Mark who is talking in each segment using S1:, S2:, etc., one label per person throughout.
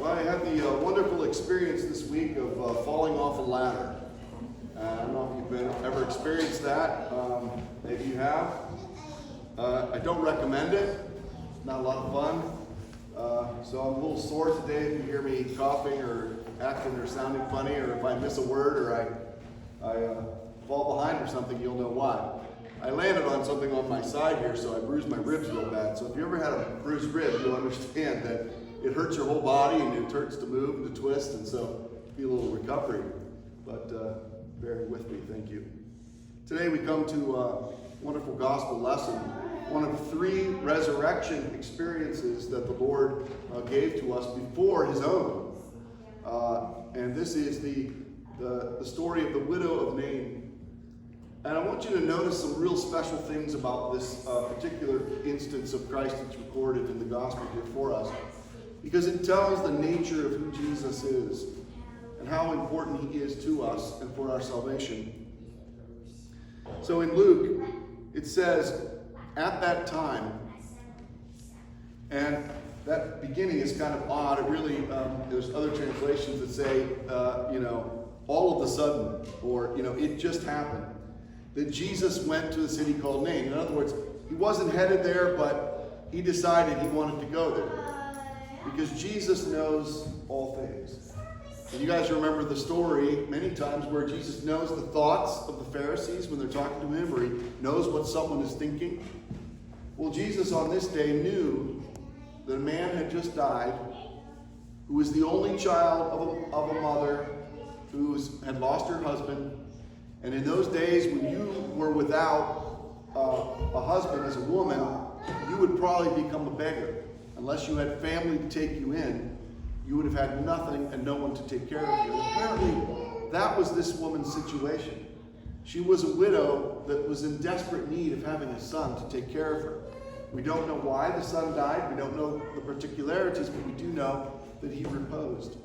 S1: I had the wonderful experience this week of falling off a ladder. I don't know if you've ever experienced that. Maybe you have. I don't recommend it. It's not a lot of fun. So I'm a little sore today if you hear me coughing or acting or sounding funny, or if I miss a word or I fall behind or something, you'll know why. I landed on something on my side here, so I bruised my ribs real bad. So if you ever had a bruised rib, you'll understand that it hurts your whole body and it hurts to move and to twist, and so be a little recovery. But bear with me, thank you. Today we come to a wonderful gospel lesson, one of 3 resurrection experiences that the Lord gave to us before his own. And this is the story of the widow of Nain. And I want you to notice some real special things about this particular instance of Christ that's recorded in the gospel here for us, because it tells the nature of who Jesus is and how important he is to us and for our salvation. So in Luke, it says, at that time, and that beginning is kind of odd. It really, there's other translations that say, all of a sudden, or, it just happened. That Jesus went to a city called Nain. In other words, he wasn't headed there, but he decided he wanted to go there. Because Jesus knows all things. And you guys remember the story many times where Jesus knows the thoughts of the Pharisees when they're talking to him, or he knows what someone is thinking. Well, Jesus on this day knew that a man had just died who was the only child of a mother who had lost her husband. And in those days, when you were without a husband as a woman, you would probably become a beggar. Unless you had family to take you in, you would have had nothing and no one to take care of you. And apparently, that was this woman's situation. She was a widow that was in desperate need of having a son to take care of her. We don't know why the son died. We don't know the particularities, but we do know that he reposed.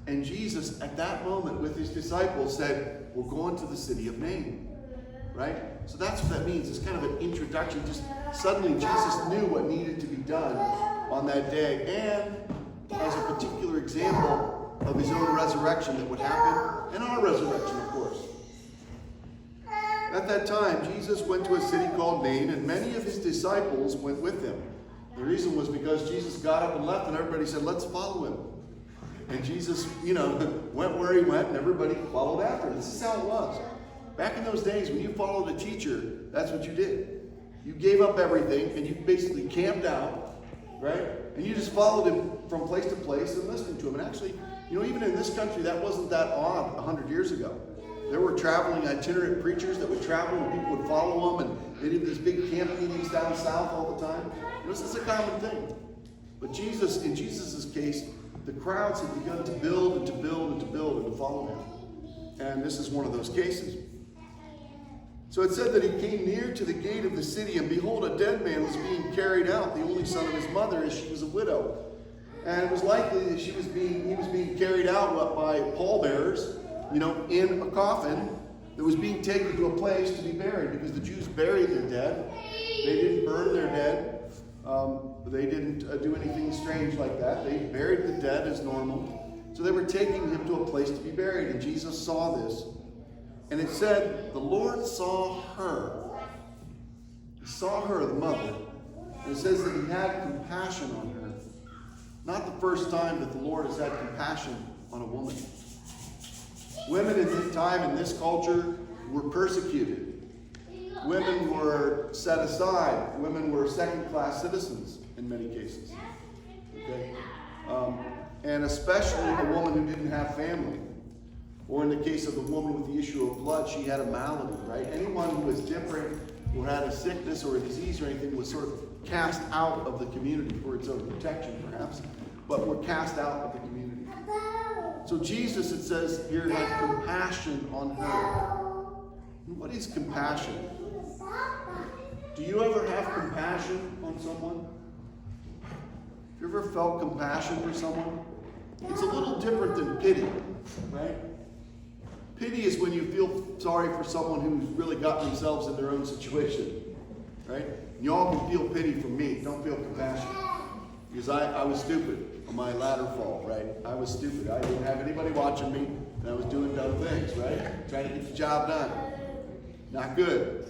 S1: And Jesus, at that moment, with his disciples, said, we're going to the city of Nain. Right? So that's what that means. It's kind of an introduction. Just suddenly Jesus knew what needed to be done on that day. And as a particular example of his own resurrection that would happen, and our resurrection, of course. At that time, Jesus went to a city called Nain, and many of his disciples went with him. The reason was because Jesus got up and left, and everybody said, let's follow him. And Jesus, went where he went, and everybody followed after him. This is how it was. Back in those days, when you followed a teacher, that's what you did. You gave up everything, and you basically camped out, right? And you just followed him from place to place and listened to him. And actually, even in this country, that wasn't that odd 100 years ago. There were traveling itinerant preachers that would travel, and people would follow them, and they did these big camp meetings down south all the time. This is a common thing. But in Jesus' case, the crowds had begun to build and to build and to build and to follow him. And this is one of those cases. So it said that he came near to the gate of the city, and behold, a dead man was being carried out, the only son of his mother, as she was a widow. And it was likely that he was being carried out by pallbearers, in a coffin that was being taken to a place to be buried, because the Jews buried their dead. They didn't burn their dead. They didn't do anything strange like that. They buried the dead as normal. So they were taking him to a place to be buried, and Jesus saw this. And it said, the Lord saw her. He saw her, the mother. And it says that he had compassion on her. Not the first time that the Lord has had compassion on a woman. Women in this time, in this culture, were persecuted. Women were set aside. Women were second-class citizens in many cases. Okay? And especially a woman who didn't have family. Or in the case of the woman with the issue of blood, she had a malady, right? Anyone who was different or had a sickness or a disease or anything was sort of cast out of the community for its own protection, perhaps, but were cast out of the community. So Jesus, it says here, had compassion on her. What is compassion? Do you ever have compassion on someone? Have you ever felt compassion for someone? It's a little different than pity, right? Pity is when you feel sorry for someone who's really gotten themselves in their own situation, right? You all can feel pity from me. Don't feel compassion. Because I was stupid on my ladder fall, right? I was stupid. I didn't have anybody watching me, and I was doing dumb things, right? Trying to get the job done. Not good.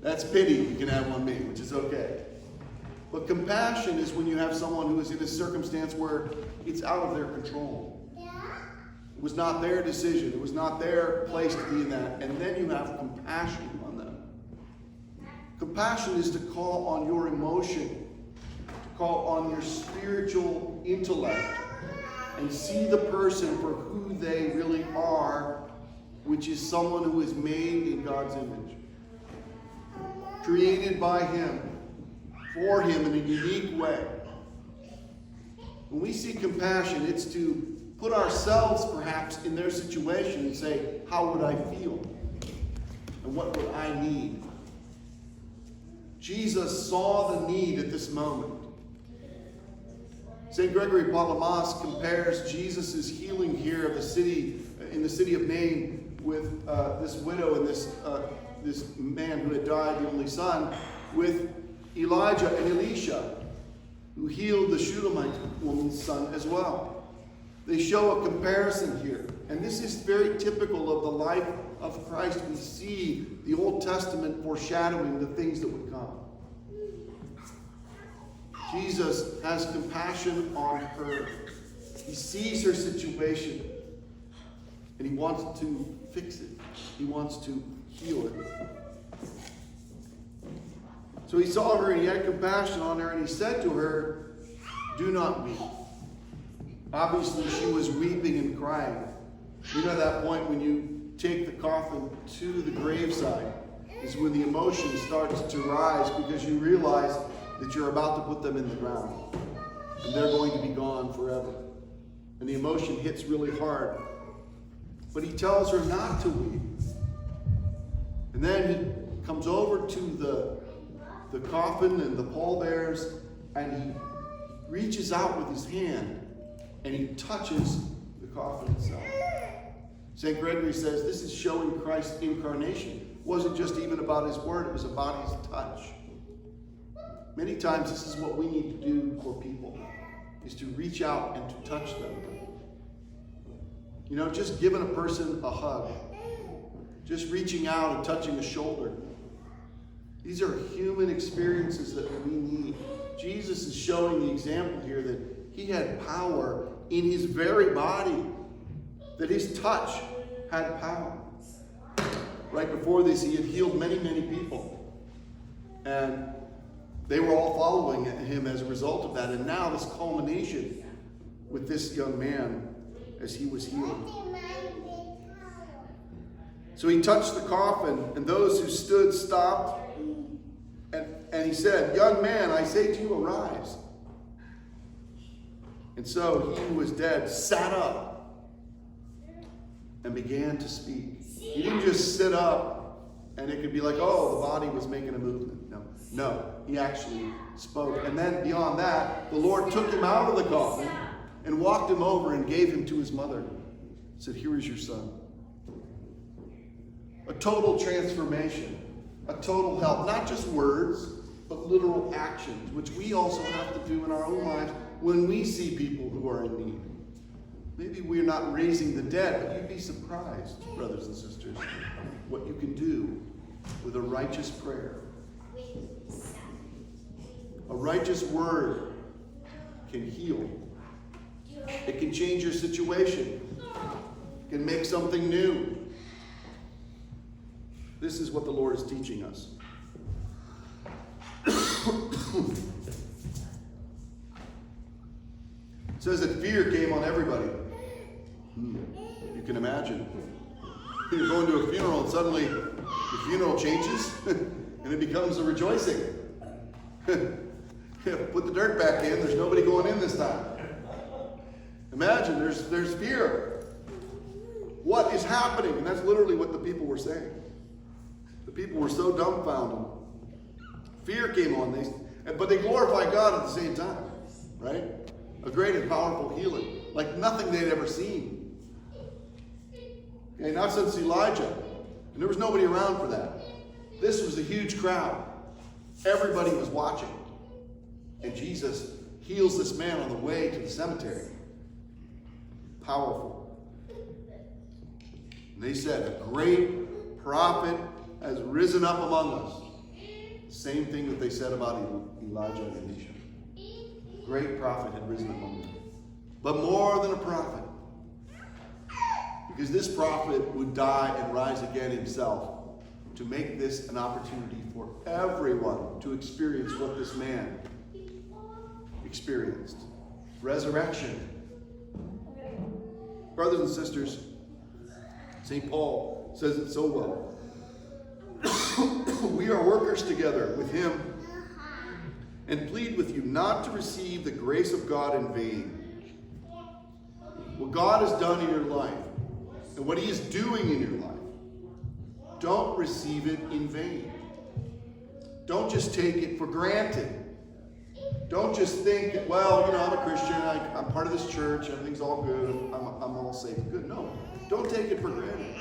S1: That's pity you can have on me, which is okay. But compassion is when you have someone who is in a circumstance where it's out of their control. It was not their decision. It was not their place to be in that. And then you have compassion on them. Compassion is to call on your emotion, to call on your spiritual intellect, and see the person for who they really are, which is someone who is made in God's image. Created by Him, for Him in a unique way. When we see compassion, it's to put ourselves perhaps in their situation and say, how would I feel? And what would I need? Jesus saw the need at this moment. St. Gregory Palamas compares Jesus' healing here of the city, in the city of Nain, with this widow and this man who had died, the only son, with Elijah and Elisha, who healed the Shunammite woman's son as well. They show a comparison here. And this is very typical of the life of Christ. We see the Old Testament foreshadowing the things that would come. Jesus has compassion on her. He sees her situation, and He wants to fix it. He wants to heal it. So He saw her and He had compassion on her, and He said to her, do not weep. Obviously, she was weeping and crying. You know that point when you take the coffin to the graveside is when the emotion starts to rise, because you realize that you're about to put them in the ground and they're going to be gone forever. And the emotion hits really hard. But He tells her not to weep. And then He comes over to the coffin and the pallbearers, and He reaches out with His hand and He touches the coffin itself. St. Gregory says this is showing Christ's incarnation. It wasn't just even about His word, it was about His touch. Many times this is what we need to do for people, is to reach out and to touch them. You know, just giving a person a hug, just reaching out and touching a shoulder. These are human experiences that we need. Jesus is showing the example here that He had power in His very body, that His touch had power. Right before this, He had healed many, many people. And they were all following Him as a result of that. And now this culmination with this young man as he was healed. So He touched the coffin, and those who stood stopped. And He said, young man, I say to you, arise. And so he who was dead sat up and began to speak. He didn't just sit up and it could be like, oh, the body was making a movement. No, He actually spoke. And then beyond that, the Lord took him out of the coffin and walked him over and gave him to his mother. Said, here is your son. A total transformation, a total help, not just words, but literal actions, which we also have to do in our own lives when we see people who are in need. Maybe we're not raising the dead, but you'd be surprised, brothers and sisters, what you can do with a righteous prayer. A righteous word can heal. It can change your situation. It can make something new. This is what the Lord is teaching us. It says that fear came on everybody. You can imagine. You're going to a funeral and suddenly the funeral changes and it becomes a rejoicing. Put the dirt back in, there's nobody going in this time. Imagine, there's fear. What is happening? And that's literally what the people were saying. The people were so dumbfounded. Fear came on these, but they glorified God at the same time, right? A great and powerful healing, like nothing they'd ever seen. Okay, not since Elijah. And there was nobody around for that. This was a huge crowd. Everybody was watching. And Jesus heals this man on the way to the cemetery. Powerful. And they said, a great prophet has risen up among us. Same thing that they said about Elijah and Elisha. A great prophet had risen among them. But more than a prophet. Because this prophet would die and rise again himself to make this an opportunity for everyone to experience what this man experienced. Resurrection. Brothers and sisters, St. Paul says it so well. We are workers together with him and plead with you not to receive the grace of God in vain. What God has done in your life and what he is doing in your life, don't receive it in vain. Don't just take it for granted. Don't just think that, well, I'm a Christian, I'm part of this church, everything's all good, I'm all safe and good. No, don't take it for granted.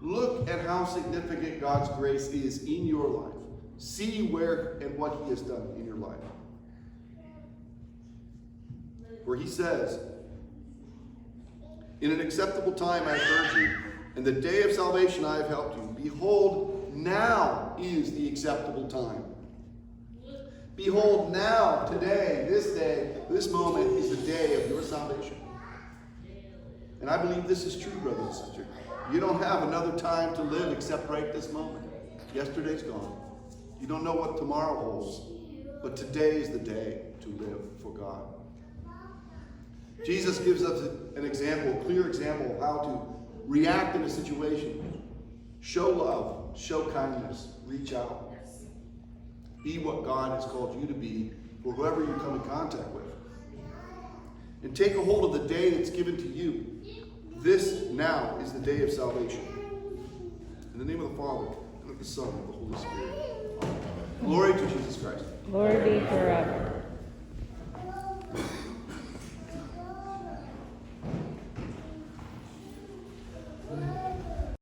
S1: Look at how significant God's grace is in your life. See where and what he has done in your life. Where he says, in an acceptable time I have heard you, in the day of salvation I have helped you. Behold, now is the acceptable time. Behold, now, today, this moment is the day of your salvation. And I believe this is true, brothers and sisters. You don't have another time to live except right this moment. Yesterday's gone. You don't know what tomorrow holds, but today is the day to live for God. Jesus gives us an example, a clear example of how to react in a situation. Show love, show kindness, reach out. Be what God has called you to be for whoever you come in contact with. And take a hold of the day that's given to you. This now is the day of salvation. In the name of the Father, and of the Son, and of the Holy Spirit. Glory to Jesus Christ.
S2: Glory be forever.